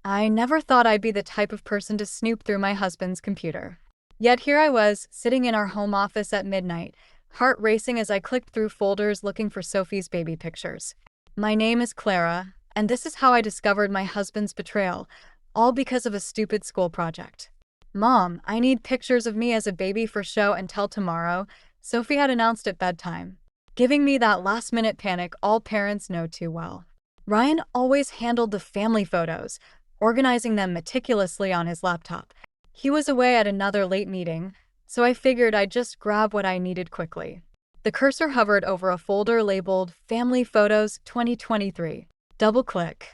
I never thought I'd be the type of person to snoop through my husband's computer. Yet here I was, sitting in our home office at midnight, heart racing as I clicked through folders looking for Sophie's baby pictures. My name is Clara, and this is how I discovered my husband's betrayal, all because of a stupid school project. Mom, I need pictures of me as a baby for show and tell tomorrow, Sophie had announced at bedtime, giving me that last-minute panic all parents know too well. Ryan always handled the family photos, organizing them meticulously on his laptop. He was away at another late meeting, so I figured I'd just grab what I needed quickly. The cursor hovered over a folder labeled Family Photos 2023. Double-click.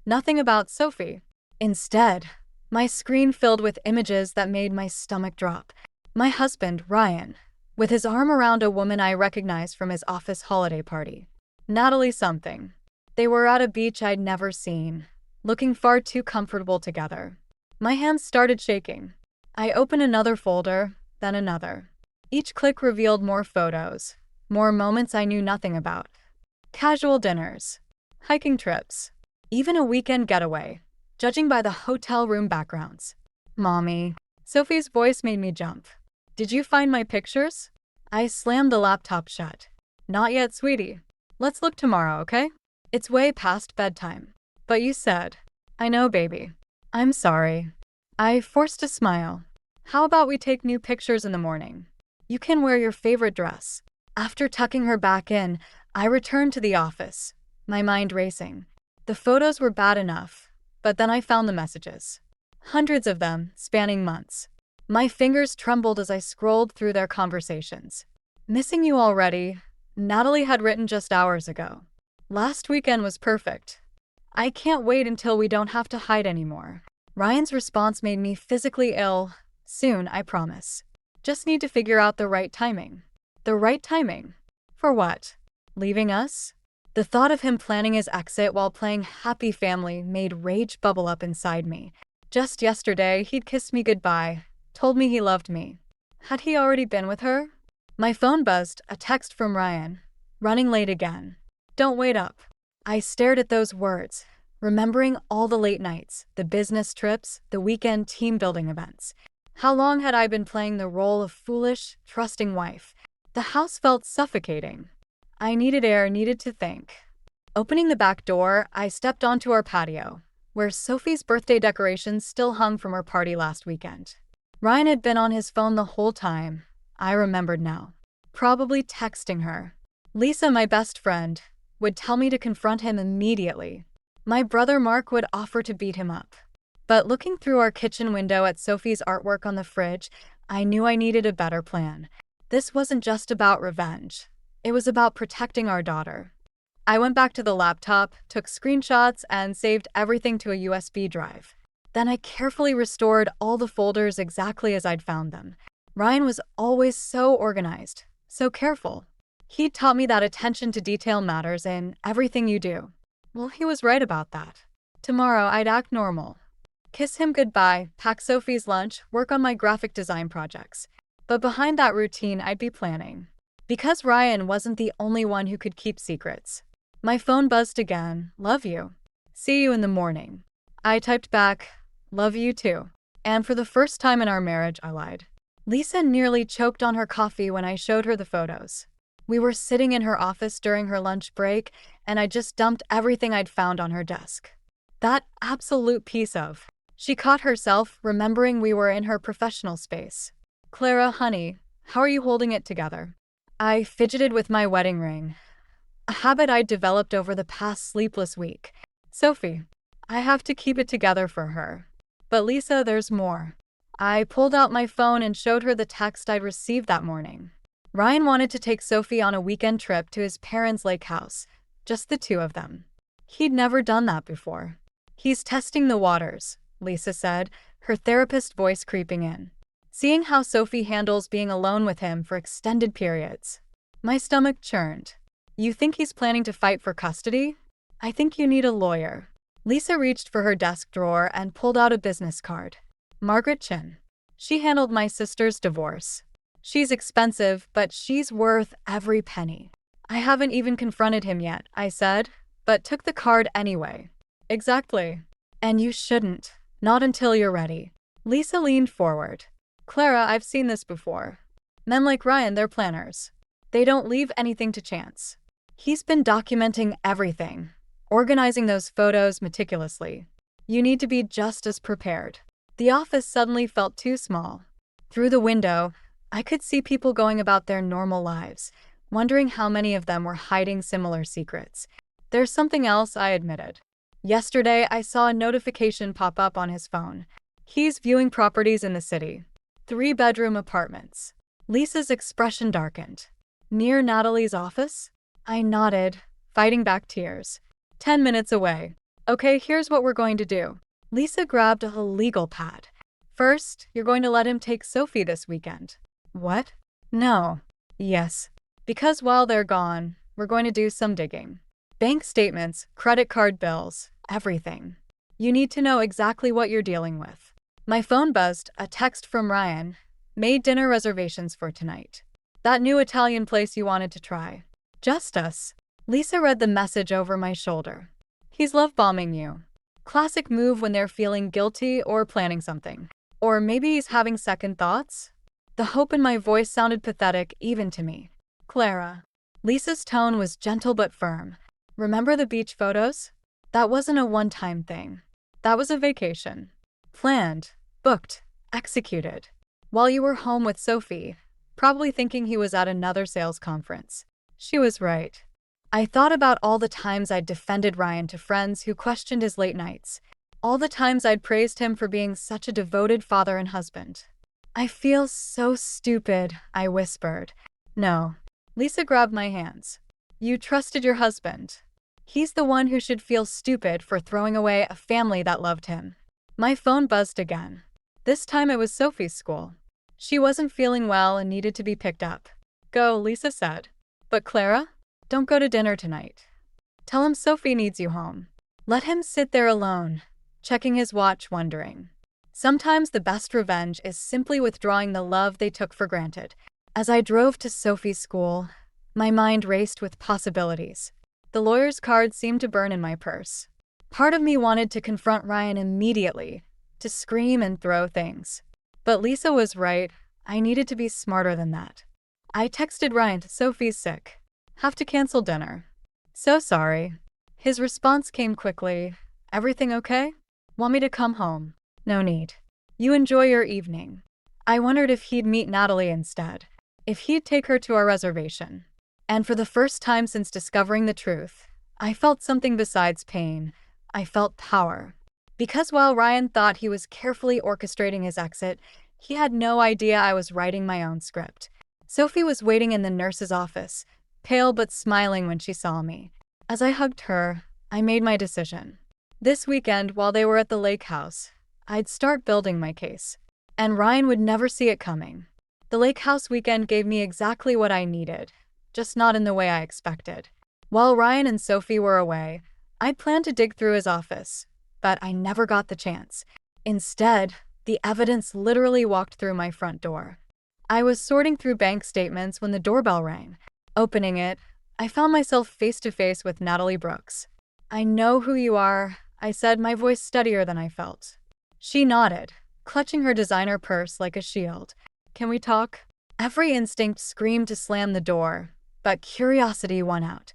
Nothing about Sophie. Instead, my screen filled with images that made my stomach drop. My husband, Ryan, with his arm around a woman I recognized from his office holiday party. Natalie something. They were at a beach I'd never seen, looking far too comfortable together. My hands started shaking. I opened another folder, then another. Each click revealed more photos, more moments I knew nothing about. Casual dinners, hiking trips, even a weekend getaway, judging by the hotel room backgrounds. Mommy. Sophie's voice made me jump. Did you find my pictures? I slammed the laptop shut. Not yet, sweetie. Let's look tomorrow, okay? It's way past bedtime. But you said. I know, baby. I'm sorry. I forced a smile. How about we take new pictures in the morning? You can wear your favorite dress. After tucking her back in, I returned to the office, my mind racing. The photos were bad enough, but then I found the messages. Hundreds of them, spanning months. My fingers trembled as I scrolled through their conversations. Missing you already, Natalie had written just hours ago. Last weekend was perfect. I can't wait until we don't have to hide anymore. Ryan's response made me physically ill. Soon, I promise. Just need to figure out the right timing. The right timing? For what? Leaving us? The thought of him planning his exit while playing happy family made rage bubble up inside me. Just yesterday, he'd kissed me goodbye, told me he loved me. Had he already been with her? My phone buzzed, a text from Ryan. Running late again. Don't wait up. I stared at those words, remembering all the late nights, the business trips, the weekend team-building events. How long had I been playing the role of foolish, trusting wife? The house felt suffocating. I needed air, needed to think. Opening the back door, I stepped onto our patio, where Sophie's birthday decorations still hung from her party last weekend. Ryan had been on his phone the whole time. I remembered now. Probably texting her. Lisa, my best friend, would tell me to confront him immediately. My brother Mark would offer to beat him up. But looking through our kitchen window at Sophie's artwork on the fridge, I knew I needed a better plan. This wasn't just about revenge. It was about protecting our daughter. I went back to the laptop, took screenshots, and saved everything to a USB drive. Then I carefully restored all the folders exactly as I'd found them. Ryan was always so organized, so careful. He'd taught me that attention to detail matters in everything you do. Well, he was right about that. Tomorrow, I'd act normal. Kiss him goodbye, pack Sophie's lunch, work on my graphic design projects. But behind that routine, I'd be planning. Because Ryan wasn't the only one who could keep secrets. My phone buzzed again. Love you. See you in the morning. I typed back, love you too. And for the first time in our marriage, I lied. Lisa nearly choked on her coffee when I showed her the photos. We were sitting in her office during her lunch break, and I just dumped everything I'd found on her desk. That absolute piece of. She caught herself, remembering we were in her professional space. Clara, honey, how are you holding it together? I fidgeted with my wedding ring, a habit I'd developed over the past sleepless week. Sophie, I have to keep it together for her. But Lisa, there's more. I pulled out my phone and showed her the text I'd received that morning. Ryan wanted to take Sophie on a weekend trip to his parents' lake house, just the two of them. He'd never done that before. He's testing the waters, Lisa said, her therapist voice creeping in. Seeing how Sophie handles being alone with him for extended periods. My stomach churned. You think he's planning to fight for custody? I think you need a lawyer. Lisa reached for her desk drawer and pulled out a business card. Margaret Chin. She handled my sister's divorce. She's expensive, but she's worth every penny. I haven't even confronted him yet, I said, but took the card anyway. Exactly. And you shouldn't. Not until you're ready. Lisa leaned forward. Clara, I've seen this before. Men like Ryan, they're planners. They don't leave anything to chance. He's been documenting everything, organizing those photos meticulously. You need to be just as prepared. The office suddenly felt too small. Through the window, I could see people going about their normal lives, wondering how many of them were hiding similar secrets. There's something else, I admitted. Yesterday, I saw a notification pop up on his phone. He's viewing properties in the city. 3-bedroom apartments. Lisa's expression darkened. Near Natalie's office? I nodded, fighting back tears. 10 minutes away. Okay, here's what we're going to do. Lisa grabbed a legal pad. First, you're going to let him take Sophie this weekend. What? No. Yes. Because while they're gone, we're going to do some digging. Bank statements, credit card bills, everything. You need to know exactly what you're dealing with. My phone buzzed, a text from Ryan. Made dinner reservations for tonight. That new Italian place you wanted to try. Just us. Lisa read the message over my shoulder. He's love-bombing you. Classic move when they're feeling guilty or planning something. Or maybe he's having second thoughts? The hope in my voice sounded pathetic even to me. Clara. Lisa's tone was gentle but firm. Remember the beach photos? That wasn't a one-time thing. That was a vacation. Planned, booked, executed. While you were home with Sophie, probably thinking he was at another sales conference. She was right. I thought about all the times I'd defended Ryan to friends who questioned his late nights. All the times I'd praised him for being such a devoted father and husband. I feel so stupid, I whispered. No. Lisa grabbed my hands. You trusted your husband. He's the one who should feel stupid for throwing away a family that loved him. My phone buzzed again. This time it was Sophie's school. She wasn't feeling well and needed to be picked up. Go, Lisa said. But Clara? Don't go to dinner tonight. Tell him Sophie needs you home. Let him sit there alone, checking his watch, wondering. Sometimes the best revenge is simply withdrawing the love they took for granted. As I drove to Sophie's school, my mind raced with possibilities. The lawyer's card seemed to burn in my purse. Part of me wanted to confront Ryan immediately, to scream and throw things. But Lisa was right. I needed to be smarter than that. I texted Ryan, Sophie's sick. Have to cancel dinner. So sorry. His response came quickly. Everything okay? Want me to come home? No need. You enjoy your evening. I wondered if he'd meet Natalie instead. If he'd take her to our reservation. And for the first time since discovering the truth, I felt something besides pain. I felt power. Because while Ryan thought he was carefully orchestrating his exit, he had no idea I was writing my own script. Sophie was waiting in the nurse's office, pale but smiling when she saw me. As I hugged her, I made my decision. This weekend, while they were at the lake house, I'd start building my case. And Ryan would never see it coming. The lake house weekend gave me exactly what I needed, just not in the way I expected. While Ryan and Sophie were away, I'd planned to dig through his office, but I never got the chance. Instead, the evidence literally walked through my front door. I was sorting through bank statements when the doorbell rang. Opening it, I found myself face to face with Natalie Brooks. I know who you are, I said, my voice steadier than I felt. She nodded, clutching her designer purse like a shield. Can we talk? Every instinct screamed to slam the door, but curiosity won out.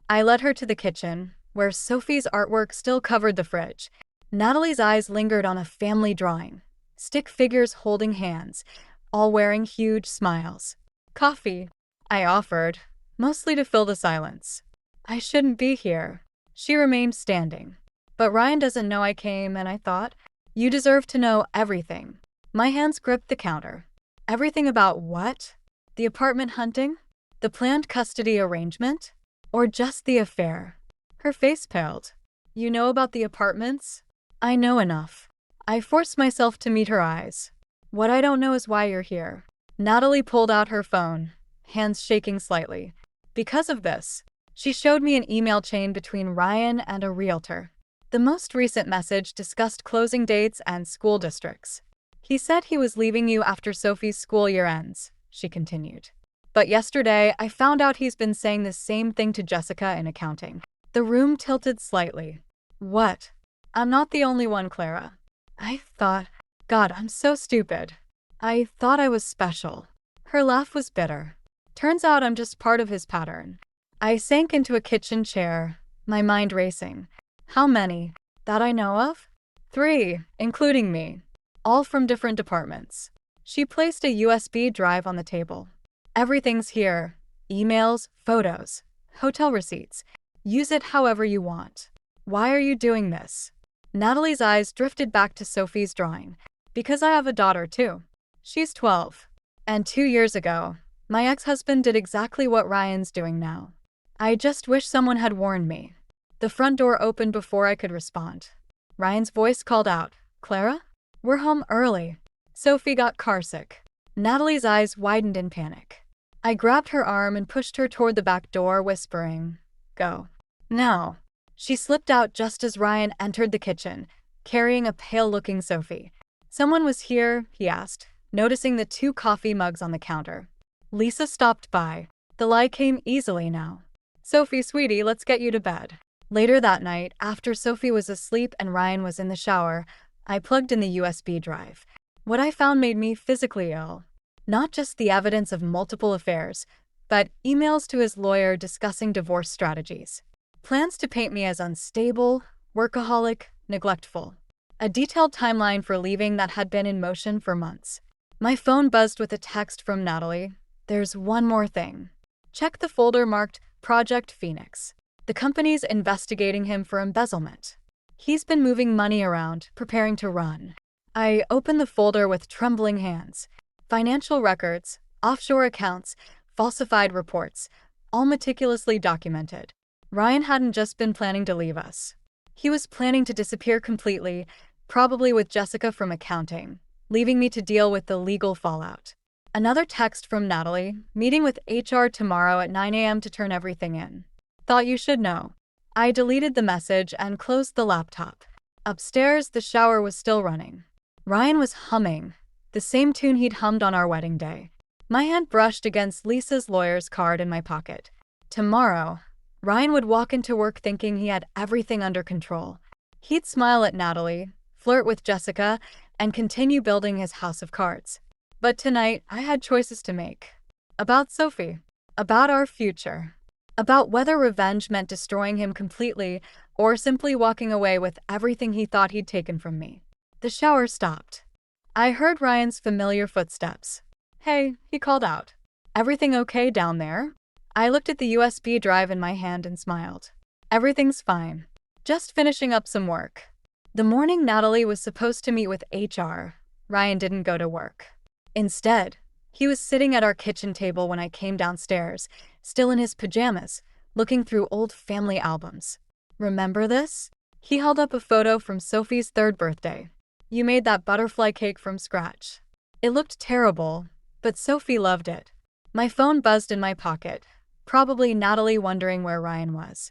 I led her to the kitchen, where Sophie's artwork still covered the fridge. Natalie's eyes lingered on a family drawing, stick figures holding hands, all wearing huge smiles. Coffee, I offered, mostly to fill the silence. I shouldn't be here. She remained standing. But Ryan doesn't know I came, and I thought, you deserve to know everything. My hands gripped the counter. Everything about what? The apartment hunting? The planned custody arrangement? Or just the affair? Her face paled. You know about the apartments? I know enough. I forced myself to meet her eyes. What I don't know is why you're here. Natalie pulled out her phone, hands shaking slightly. Because of this, she showed me an email chain between Ryan and a realtor. The most recent message discussed closing dates and school districts. He said he was leaving you after Sophie's school year ends, she continued. But yesterday, I found out he's been saying the same thing to Jessica in accounting. The room tilted slightly. What? I'm not the only one, Clara. I thought, God, I'm so stupid. I thought I was special. Her laugh was bitter. Turns out I'm just part of his pattern. I sank into a kitchen chair, my mind racing. How many? That I know of? 3, including me. All from different departments. She placed a USB drive on the table. Everything's here. Emails, photos, hotel receipts. Use it however you want. Why are you doing this? Natalie's eyes drifted back to Sophie's drawing. Because I have a daughter too. She's 12. And 2 years ago, my ex-husband did exactly what Ryan's doing now. I just wish someone had warned me. The front door opened before I could respond. Ryan's voice called out, Clara? We're home early. Sophie got carsick. Natalie's eyes widened in panic. I grabbed her arm and pushed her toward the back door, whispering, Go. Now. She slipped out just as Ryan entered the kitchen, carrying a pale-looking Sophie. Someone was here, he asked, noticing the 2 coffee mugs on the counter. Lisa stopped by. The lie came easily now. Sophie, sweetie, let's get you to bed. Later that night, after Sophie was asleep and Ryan was in the shower, I plugged in the USB drive. What I found made me physically ill. Not just the evidence of multiple affairs, but emails to his lawyer discussing divorce strategies. Plans to paint me as unstable, workaholic, neglectful. A detailed timeline for leaving that had been in motion for months. My phone buzzed with a text from Natalie. There's one more thing. Check the folder marked Project Phoenix. The company's investigating him for embezzlement. He's been moving money around, preparing to run. I opened the folder with trembling hands. Financial records, offshore accounts, falsified reports, all meticulously documented. Ryan hadn't just been planning to leave us. He was planning to disappear completely, probably with Jessica from accounting, leaving me to deal with the legal fallout. Another text from Natalie, meeting with HR tomorrow at 9 a.m. to turn everything in. Thought you should know. I deleted the message and closed the laptop. Upstairs, the shower was still running. Ryan was humming, the same tune he'd hummed on our wedding day. My hand brushed against Lisa's lawyer's card in my pocket. Tomorrow, Ryan would walk into work thinking he had everything under control. He'd smile at Natalie, flirt with Jessica, and continue building his house of cards. But tonight, I had choices to make. About Sophie. About our future. About whether revenge meant destroying him completely or simply walking away with everything he thought he'd taken from me. The shower stopped. I heard Ryan's familiar footsteps. Hey, he called out. Everything okay down there? I looked at the USB drive in my hand and smiled. Everything's fine. Just finishing up some work. The morning Natalie was supposed to meet with HR, Ryan didn't go to work. Instead, he was sitting at our kitchen table when I came downstairs, still in his pajamas, looking through old family albums. Remember this? He held up a photo from Sophie's 3rd birthday. You made that butterfly cake from scratch. It looked terrible, but Sophie loved it. My phone buzzed in my pocket, probably Natalie wondering where Ryan was.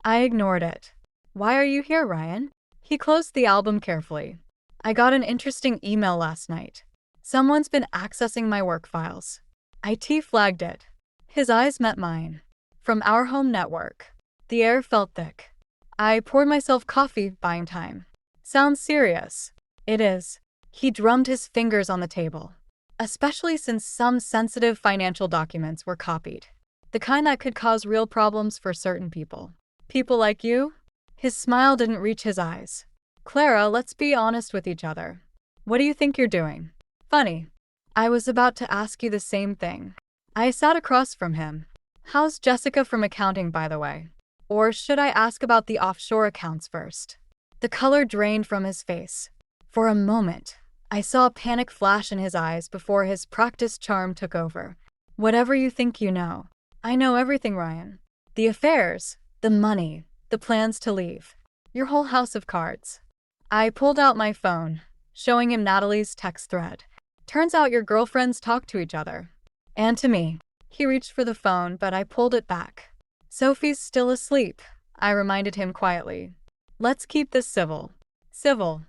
I ignored it. Why are you here, Ryan? He closed the album carefully. I got an interesting email last night. Someone's been accessing my work files. IT flagged it. His eyes met mine. From our home network. The air felt thick. I poured myself coffee, buying time. Sounds serious. It is. He drummed his fingers on the table. Especially since some sensitive financial documents were copied. The kind that could cause real problems for certain people. People like you? His smile didn't reach his eyes. Clara, let's be honest with each other. What do you think you're doing? Funny. I was about to ask you the same thing. I sat across from him. How's Jessica from accounting, by the way? Or should I ask about the offshore accounts first? The color drained from his face. For a moment, I saw a panic flash in his eyes before his practiced charm took over. Whatever you think you know. I know everything, Ryan. The affairs, the money, the plans to leave. Your whole house of cards. I pulled out my phone, showing him Natalie's text thread. Turns out your girlfriends talk to each other. And to me. He reached for the phone, but I pulled it back. Sophie's still asleep, I reminded him quietly. Let's keep this civil. Civil.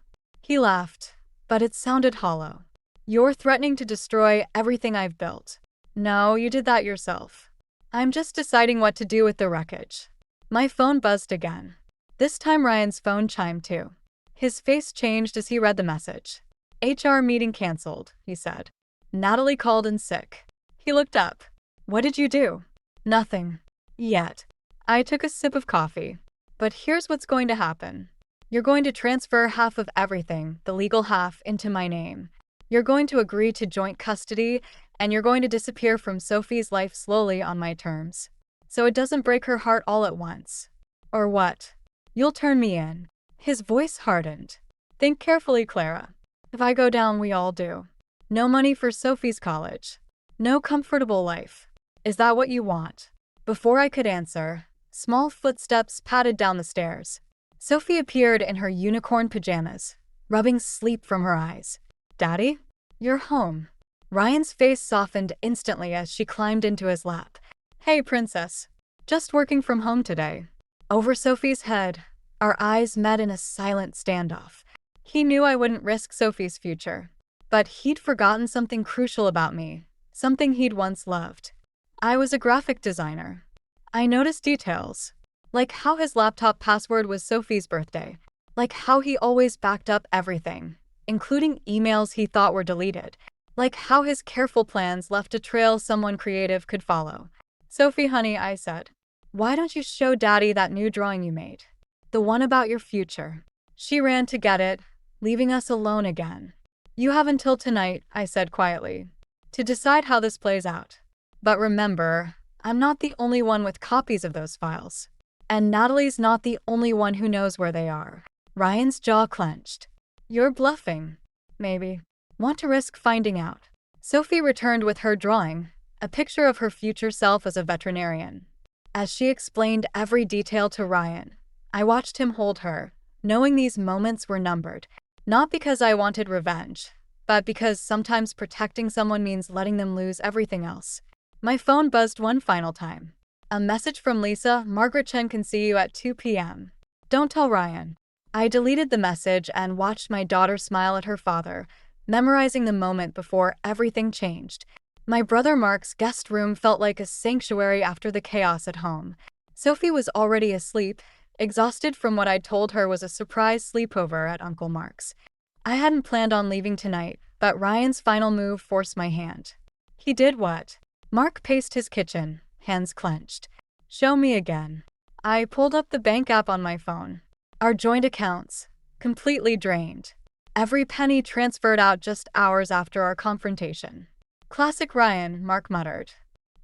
He laughed, but it sounded hollow. You're threatening to destroy everything I've built. No, you did that yourself. I'm just deciding what to do with the wreckage. My phone buzzed again. This time Ryan's phone chimed too. His face changed as he read the message. HR meeting canceled, he said. Natalie called in sick. He looked up. What did you do? Nothing. Yet. I took a sip of coffee. But here's what's going to happen. You're going to transfer half of everything, the legal half, into my name. You're going to agree to joint custody, and you're going to disappear from Sophie's life slowly on my terms. So it doesn't break her heart all at once. Or what? You'll turn me in. His voice hardened. Think carefully, Clara. If I go down, we all do. No money for Sophie's college. No comfortable life. Is that what you want? Before I could answer, small footsteps padded down the stairs. Sophie appeared in her unicorn pajamas, rubbing sleep from her eyes. Daddy? You're home. Ryan's face softened instantly as she climbed into his lap. Hey, princess. Just working from home today. Over Sophie's head, our eyes met in a silent standoff. He knew I wouldn't risk Sophie's future. But he'd forgotten something crucial about me, something he'd once loved. I was a graphic designer. I noticed details, like how his laptop password was Sophie's birthday, like how he always backed up everything, including emails he thought were deleted, like how his careful plans left a trail someone creative could follow. Sophie, honey, I said, why don't you show Daddy that new drawing you made? The one about your future. She ran to get it, leaving us alone again. You have until tonight, I said quietly, to decide how this plays out. But remember, I'm not the only one with copies of those files. And Natalie's not the only one who knows where they are. Ryan's jaw clenched. You're bluffing. Maybe. Want to risk finding out. Sophie returned with her drawing, a picture of her future self as a veterinarian. As she explained every detail to Ryan, I watched him hold her, knowing these moments were numbered. Not because I wanted revenge, but because sometimes protecting someone means letting them lose everything else. My phone buzzed one final time. A message from Lisa. Margaret Chen can see you at 2 p.m. Don't tell Ryan. I deleted the message and watched my daughter smile at her father, memorizing the moment before everything changed. My brother Mark's guest room felt like a sanctuary after the chaos at home. Sophie was already asleep, exhausted from what I'd told her was a surprise sleepover at Uncle Mark's. I hadn't planned on leaving tonight, but Ryan's final move forced my hand. He did what? Mark paced his kitchen, hands clenched. Show me again. I pulled up the bank app on my phone. Our joint accounts, completely drained. Every penny transferred out just hours after our confrontation. Classic Ryan, Mark muttered.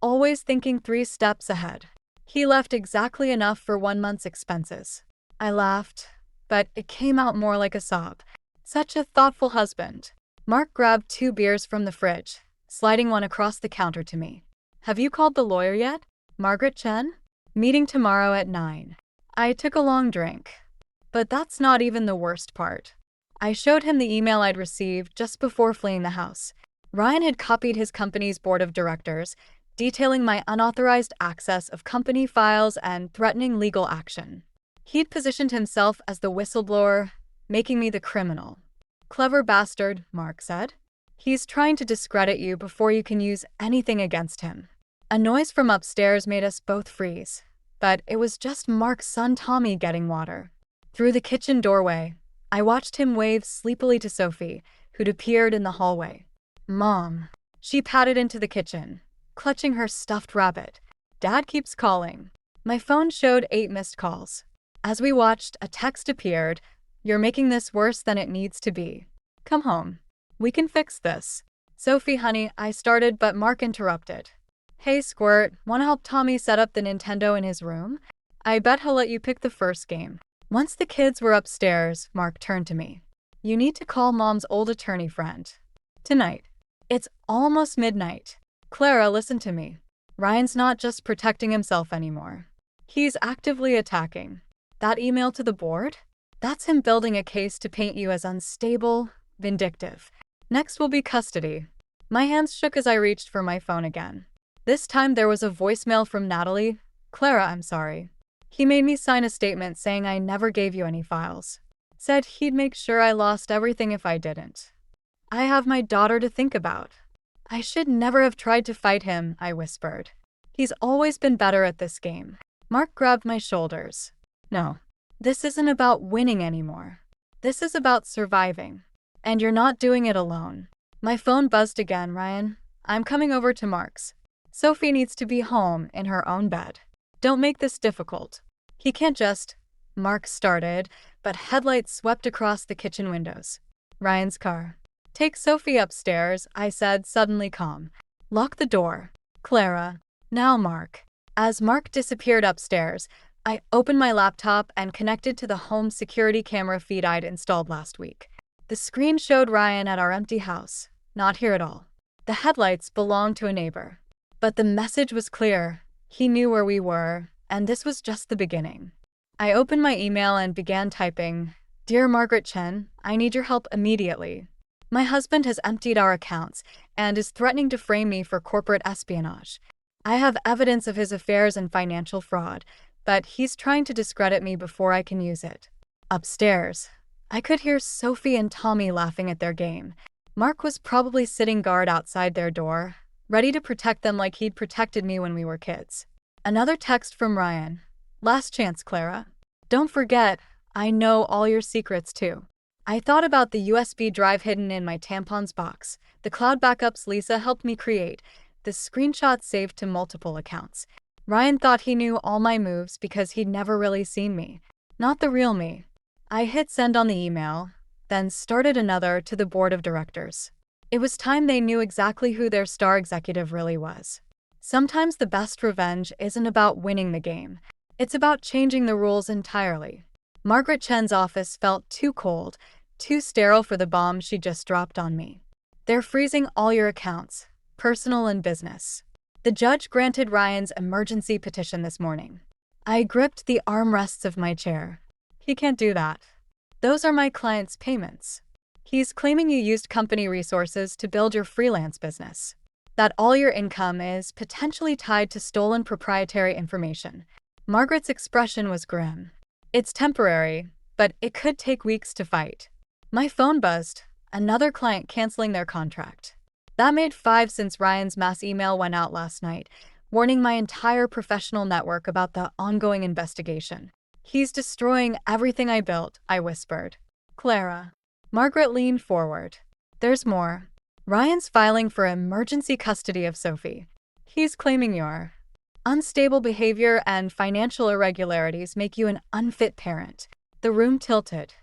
Always thinking 3 steps ahead. He left exactly enough for 1 month's expenses. I laughed, but it came out more like a sob. Such a thoughtful husband. Mark grabbed 2 beers from the fridge, sliding one across the counter to me. Have you called the lawyer yet? Margaret Chen? Meeting tomorrow at 9. I took a long drink. But that's not even the worst part. I showed him the email I'd received just before fleeing the house. Ryan had copied his company's board of directors, detailing my unauthorized access of company files and threatening legal action. He'd positioned himself as the whistleblower, making me the criminal. Clever bastard, Mark said. He's trying to discredit you before you can use anything against him. A noise from upstairs made us both freeze, but it was just Mark's son Tommy getting water. Through the kitchen doorway, I watched him wave sleepily to Sophie, who'd appeared in the hallway. Mom. She padded into the kitchen, clutching her stuffed rabbit. Dad keeps calling. My phone showed 8 missed calls. As we watched, a text appeared. You're making this worse than it needs to be. Come home. We can fix this. Sophie, honey, I started, but Mark interrupted. Hey, Squirt, want to help Tommy set up the Nintendo in his room? I bet he'll let you pick the first game. Once the kids were upstairs, Mark turned to me. You need to call Mom's old attorney friend. Tonight. It's almost midnight. Clara, listen to me. Ryan's not just protecting himself anymore. He's actively attacking. That email to the board? That's him building a case to paint you as unstable, vindictive. Next will be custody. My hands shook as I reached for my phone again. This time there was a voicemail from Natalie. Clara, I'm sorry. He made me sign a statement saying I never gave you any files. Said he'd make sure I lost everything if I didn't. I have my daughter to think about. I should never have tried to fight him, I whispered. He's always been better at this game. Mark grabbed my shoulders. No, this isn't about winning anymore. This is about surviving. And you're not doing it alone. My phone buzzed again, Ryan. I'm coming over to Mark's. Sophie needs to be home in her own bed. Don't make this difficult. He can't just. Mark started, but headlights swept across the kitchen windows. Ryan's car. Take Sophie upstairs, I said, suddenly calm. Lock the door. Clara. Now Mark. As Mark disappeared upstairs, I opened my laptop and connected to the home security camera feed I'd installed last week. The screen showed Ryan at our empty house, not here at all. The headlights belonged to a neighbor. But the message was clear. He knew where we were, and this was just the beginning. I opened my email and began typing, Dear Margaret Chen, I need your help immediately. My husband has emptied our accounts and is threatening to frame me for corporate espionage. I have evidence of his affairs and financial fraud, but he's trying to discredit me before I can use it. Upstairs, I could hear Sophie and Tommy laughing at their game. Mark was probably sitting guard outside their door, ready to protect them like he'd protected me when we were kids. Another text from Ryan. Last chance, Clara. Don't forget, I know all your secrets too. I thought about the USB drive hidden in my tampons box, the cloud backups Lisa helped me create, the screenshots saved to multiple accounts. Ryan thought he knew all my moves because he'd never really seen me. Not the real me. I hit send on the email, then started another to the board of directors. It was time they knew exactly who their star executive really was. Sometimes the best revenge isn't about winning the game. It's about changing the rules entirely. Margaret Chen's office felt too cold, too sterile for the bomb she just dropped on me. They're freezing all your accounts, personal and business. The judge granted Ryan's emergency petition this morning. I gripped the armrests of my chair. He can't do that. Those are my client's payments. He's claiming you used company resources to build your freelance business. That all your income is potentially tied to stolen proprietary information. Margaret's expression was grim. It's temporary, but it could take weeks to fight. My phone buzzed. Another client canceling their contract. That made 5 since Ryan's mass email went out last night, warning my entire professional network about the ongoing investigation. He's destroying everything I built, I whispered. Clara. Margaret leaned forward. There's more. Ryan's filing for emergency custody of Sophie. He's claiming your unstable behavior and financial irregularities make you an unfit parent. The room tilted.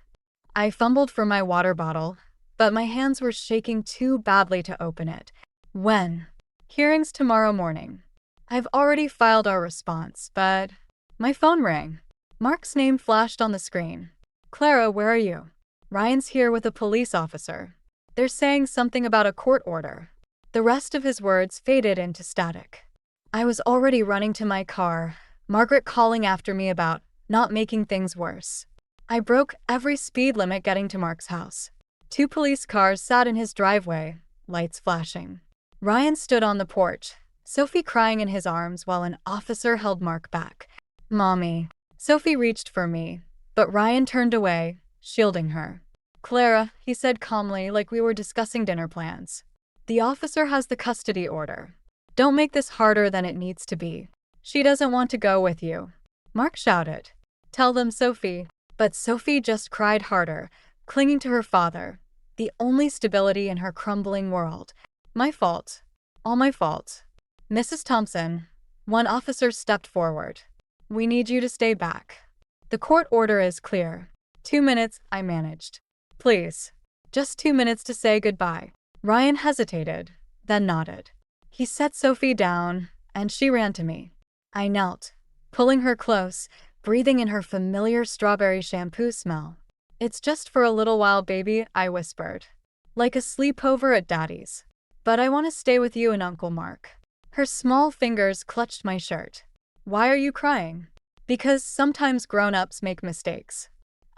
I fumbled for my water bottle, but my hands were shaking too badly to open it. When? Hearings tomorrow morning. I've already filed our response, but my phone rang. Mark's name flashed on the screen. Clara, where are you? Ryan's here with a police officer. They're saying something about a court order. The rest of his words faded into static. I was already running to my car, Margaret calling after me about not making things worse. I broke every speed limit getting to Mark's house. 2 police cars sat in his driveway, lights flashing. Ryan stood on the porch, Sophie crying in his arms while an officer held Mark back. Mommy. Sophie reached for me, but Ryan turned away, shielding her. Clara, he said calmly, like we were discussing dinner plans. The officer has the custody order. Don't make this harder than it needs to be. She doesn't want to go with you. Mark shouted. Tell them, Sophie. But Sophie just cried harder, clinging to her father, the only stability in her crumbling world. My fault. All my fault. Mrs. Thompson. One officer stepped forward. We need you to stay back. The court order is clear. 2 minutes, I managed. Please. Just 2 minutes to say goodbye. Ryan hesitated, then nodded. He set Sophie down, and she ran to me. I knelt, pulling her close, breathing in her familiar strawberry shampoo smell. It's just for a little while, baby, I whispered. Like a sleepover at Daddy's. But I want to stay with you and Uncle Mark. Her small fingers clutched my shirt. Why are you crying? Because sometimes grown-ups make mistakes.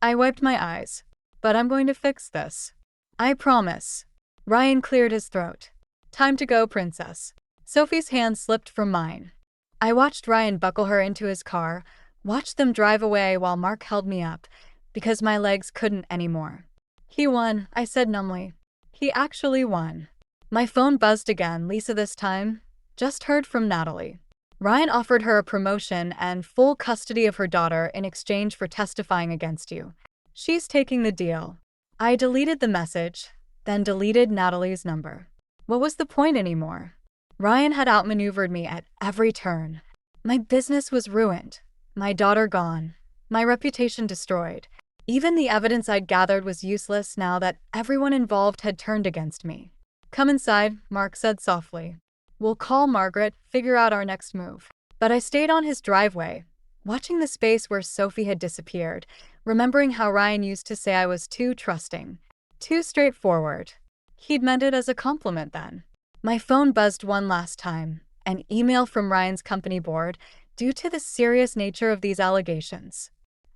I wiped my eyes. But I'm going to fix this. I promise. Ryan cleared his throat. Time to go, princess. Sophie's hand slipped from mine. I watched Ryan buckle her into his car, watched them drive away while Mark held me up, because my legs couldn't anymore. He won, I said numbly. He actually won. My phone buzzed again, Lisa this time. Just heard from Natalie. Ryan offered her a promotion and full custody of her daughter in exchange for testifying against you. She's taking the deal. I deleted the message, then deleted Natalie's number. What was the point anymore? Ryan had outmaneuvered me at every turn. My business was ruined, my daughter gone, my reputation destroyed. Even the evidence I'd gathered was useless now that everyone involved had turned against me. Come inside, Mark said softly. We'll call Margaret, figure out our next move. But I stayed on his driveway, watching the space where Sophie had disappeared, remembering how Ryan used to say I was too trusting, too straightforward. He'd meant it as a compliment then. My phone buzzed one last time, an email from Ryan's company board, due to the serious nature of these allegations.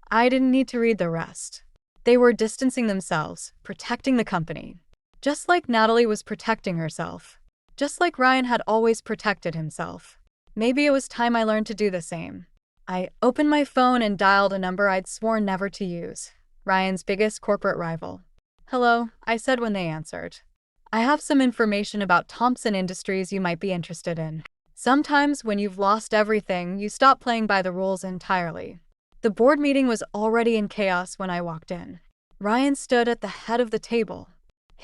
I didn't need to read the rest. They were distancing themselves, protecting the company. Just like Natalie was protecting herself. Just like Ryan had always protected himself. Maybe it was time I learned to do the same. I opened my phone and dialed a number I'd sworn never to use. Ryan's biggest corporate rival. Hello, I said when they answered. I have some information about Thompson Industries you might be interested in. Sometimes when you've lost everything, you stop playing by the rules entirely. The board meeting was already in chaos when I walked in. Ryan stood at the head of the table,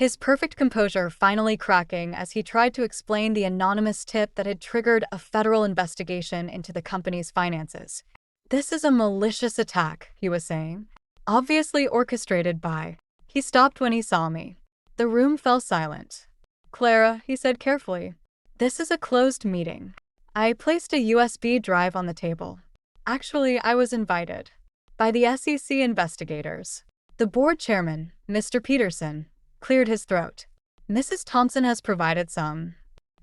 his perfect composure finally cracking as he tried to explain the anonymous tip that had triggered a federal investigation into the company's finances. This is a malicious attack, he was saying, obviously orchestrated by. He stopped when he saw me. The room fell silent. Clara, he said carefully, this is a closed meeting. I placed a USB drive on the table. Actually, I was invited by the SEC investigators. The board chairman, Mr. Peterson, cleared his throat. Mrs. Thompson has provided some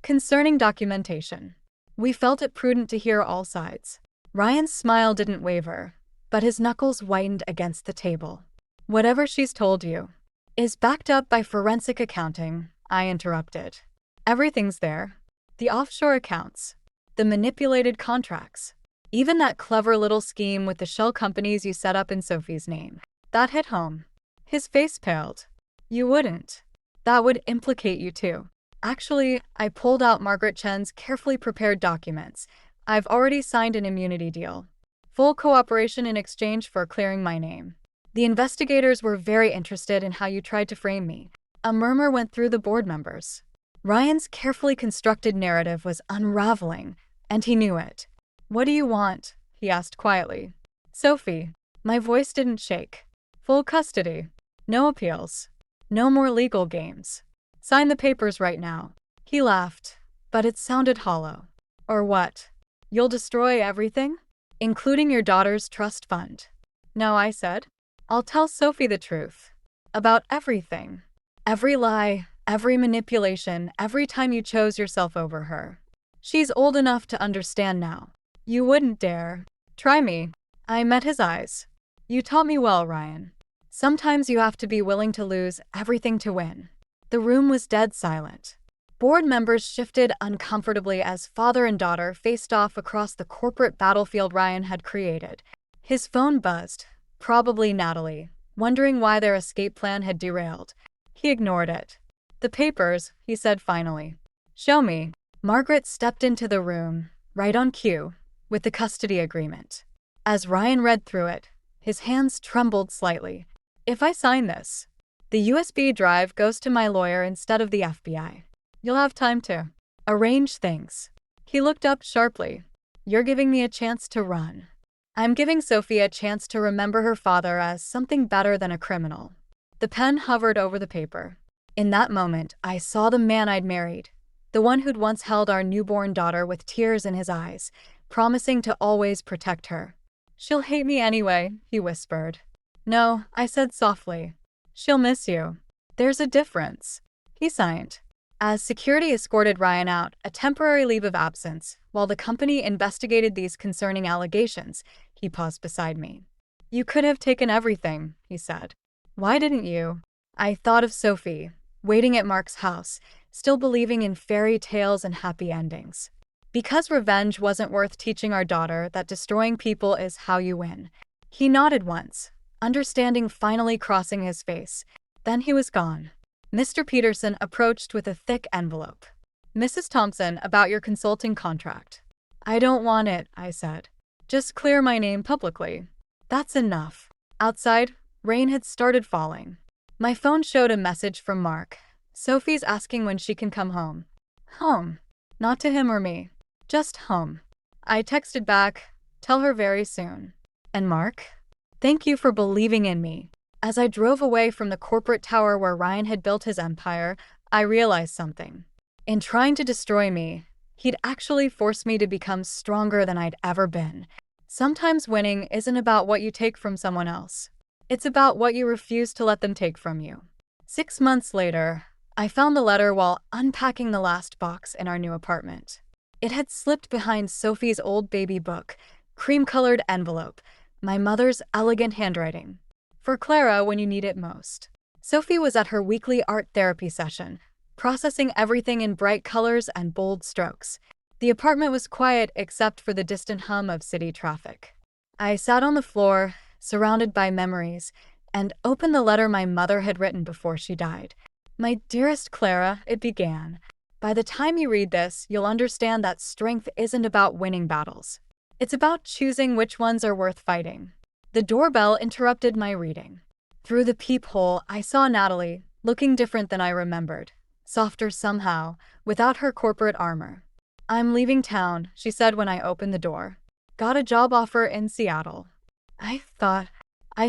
concerning documentation. We felt it prudent to hear all sides. Ryan's smile didn't waver, but his knuckles whitened against the table. Whatever she's told you is backed up by forensic accounting, I interrupted. Everything's there. The offshore accounts, the manipulated contracts, even that clever little scheme with the shell companies you set up in Sophie's name. That hit home. His face paled. You wouldn't. That would implicate you too. Actually, I pulled out Margaret Chen's carefully prepared documents. I've already signed an immunity deal. Full cooperation in exchange for clearing my name. The investigators were very interested in how you tried to frame me. A murmur went through the board members. Ryan's carefully constructed narrative was unraveling, and he knew it. What do you want? He asked quietly. Sophie. My voice didn't shake. Full custody. No appeals. No more legal games. Sign the papers right now. He laughed, but it sounded hollow. Or what? You'll destroy everything? Including your daughter's trust fund. No, I said. I'll tell Sophie the truth. About everything. Every lie, every manipulation, every time you chose yourself over her. She's old enough to understand now. You wouldn't dare. Try me. I met his eyes. You taught me well, Ryan. Sometimes you have to be willing to lose everything to win. The room was dead silent. Board members shifted uncomfortably as father and daughter faced off across the corporate battlefield Ryan had created. His phone buzzed. Probably Natalie, wondering why their escape plan had derailed. He ignored it. The papers, he said finally. Show me. Margaret stepped into the room, right on cue, with the custody agreement. As Ryan read through it, his hands trembled slightly. If I sign this, the USB drive goes to my lawyer instead of the FBI. You'll have time to arrange things. He looked up sharply. You're giving me a chance to run. I'm giving Sophie a chance to remember her father as something better than a criminal. The pen hovered over the paper. In that moment, I saw the man I'd married, the one who'd once held our newborn daughter with tears in his eyes, promising to always protect her. She'll hate me anyway, he whispered. No, I said softly. She'll miss you. There's a difference. He signed. As security escorted Ryan out, a temporary leave of absence, while the company investigated these concerning allegations, he paused beside me. You could have taken everything, he said. Why didn't you? I thought of Sophie, waiting at Mark's house, still believing in fairy tales and happy endings. Because revenge wasn't worth teaching our daughter that destroying people is how you win. He nodded once, understanding finally crossing his face. Then he was gone. Mr. Peterson approached with a thick envelope. Mrs. Thompson, about your consulting contract. I don't want it, I said. Just clear my name publicly. That's enough. Outside, Rain had started falling. My phone showed a message from Mark. Sophie's asking when she can come home. Home. Not to him or me. Just home. I texted back, tell her very soon. And Mark? Thank you for believing in me. As I drove away from the corporate tower where Ryan had built his empire, I realized something. In trying to destroy me, he'd actually forced me to become stronger than I'd ever been. Sometimes winning isn't about what you take from someone else. It's about what you refuse to let them take from you. 6 months later, I found the letter while unpacking the last box in our new apartment. It had slipped behind Sophie's old baby book, cream-colored envelope, my mother's elegant handwriting. For Clara when you need it most. Sophie was at her weekly art therapy session, processing everything in bright colors and bold strokes. The apartment was quiet except for the distant hum of city traffic. I sat on the floor, surrounded by memories, and opened the letter my mother had written before she died. My dearest Clara, it began. By the time you read this, you'll understand that strength isn't about winning battles. It's about choosing which ones are worth fighting. The doorbell interrupted my reading. Through the peephole, I saw Natalie, looking different than I remembered. Softer somehow, without her corporate armor. I'm leaving town, she said when I opened the door. Got a job offer in Seattle. I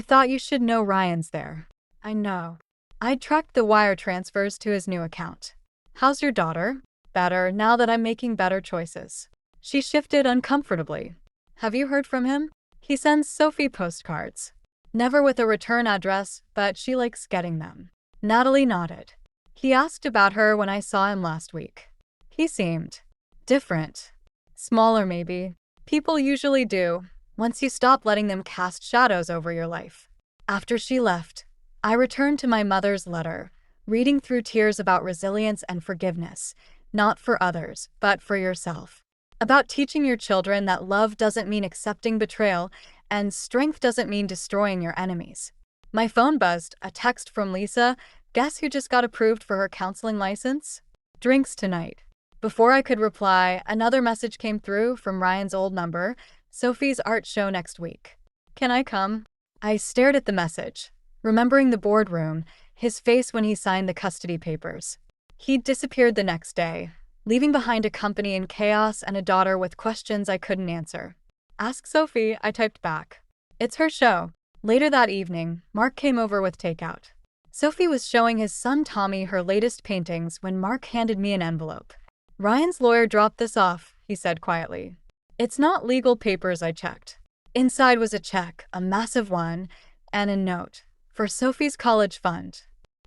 thought you should know Ryan's there. I know. I'd tracked the wire transfers to his new account. How's your daughter? Better, now that I'm making better choices. She shifted uncomfortably. Have you heard from him? He sends Sophie postcards. Never with a return address, but she likes getting them. Natalie nodded. He asked about her when I saw him last week. He seemed different. Smaller, maybe. People usually do, once you stop letting them cast shadows over your life. After she left, I returned to my mother's letter, reading through tears about resilience and forgiveness, not for others, but for yourself. About teaching your children that love doesn't mean accepting betrayal, and strength doesn't mean destroying your enemies. My phone buzzed, a text from Lisa. Guess who just got approved for her counseling license? Drinks tonight. Before I could reply, another message came through from Ryan's old number. Sophie's art show next week. Can I come? I stared at the message, remembering the boardroom, his face when he signed the custody papers. He'd disappeared the next day, leaving behind a company in chaos and a daughter with questions I couldn't answer. Ask Sophie, I typed back. It's her show. Later that evening, Mark came over with takeout. Sophie was showing his son Tommy her latest paintings when Mark handed me an envelope. Ryan's lawyer dropped this off, he said quietly. It's not legal papers, I checked. Inside was a check, a massive one, and a note. For Sophie's college fund.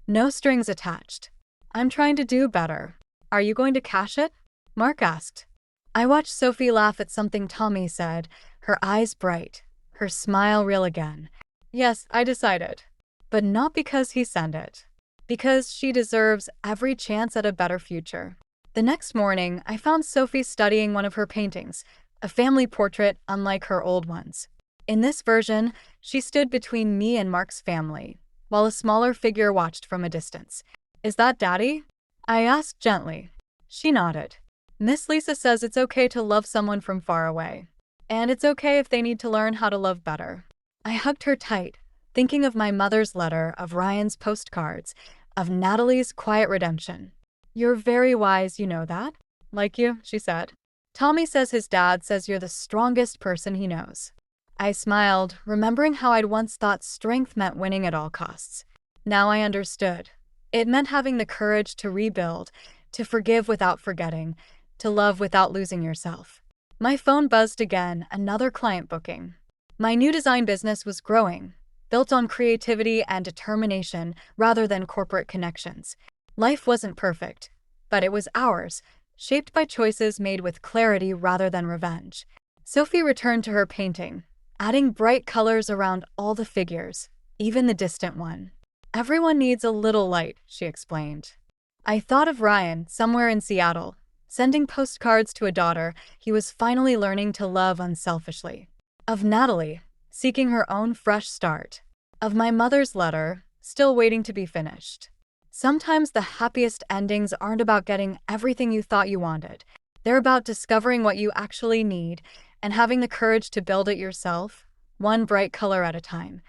No strings attached. I'm trying to do better. Are you going to cash it? Mark asked. I watched Sophie laugh at something Tommy said, her eyes bright, her smile real again. Yes, I decided. But not because he sent it. Because she deserves every chance at a better future. The next morning, I found Sophie studying one of her paintings, a family portrait unlike her old ones. In this version, she stood between me and Mark's family, while a smaller figure watched from a distance. Is that Daddy? I asked gently. She nodded. Miss Lisa says it's okay to love someone from far away. And it's okay if they need to learn how to love better. I hugged her tight, thinking of my mother's letter, of Ryan's postcards, of Natalie's quiet redemption. You're very wise, you know that? Like you, she said. Tommy says his dad says you're the strongest person he knows. I smiled, remembering how I'd once thought strength meant winning at all costs. Now I understood. It meant having the courage to rebuild, to forgive without forgetting, to love without losing yourself. My phone buzzed again, another client booking. My new design business was growing, built on creativity and determination rather than corporate connections. Life wasn't perfect, but it was ours, shaped by choices made with clarity rather than revenge. Sophie returned to her painting, adding bright colors around all the figures, even the distant one. Everyone needs a little light, she explained. I thought of Ryan, somewhere in Seattle, sending postcards to a daughter he was finally learning to love unselfishly. Of Natalie, seeking her own fresh start. Of my mother's letter, still waiting to be finished. Sometimes the happiest endings aren't about getting everything you thought you wanted. They're about discovering what you actually need and having the courage to build it yourself, one bright color at a time.